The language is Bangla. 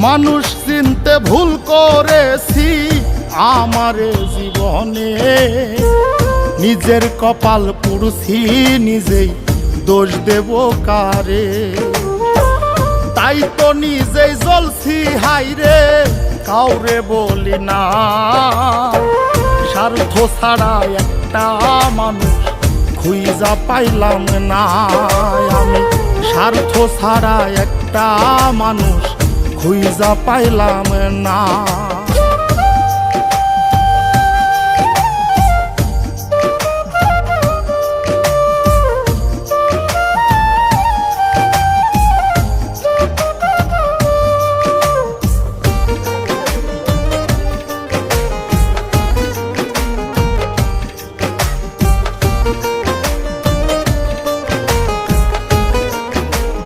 মানুষ চিনতে ভুল করেছি আমারে জীবনে, নিজের কপাল পুড়ছি নিজেই দোষ দেব কারে। তাই তো নিজেই জ্বলছি হাইরে কাউরে বলি না, স্বার্থ ছাড়া একটা মানুষ খুঁজা পাইলাম না। আমি স্বার্থ ছাড়া একটা মানুষ খুঁজা পাইলাম না।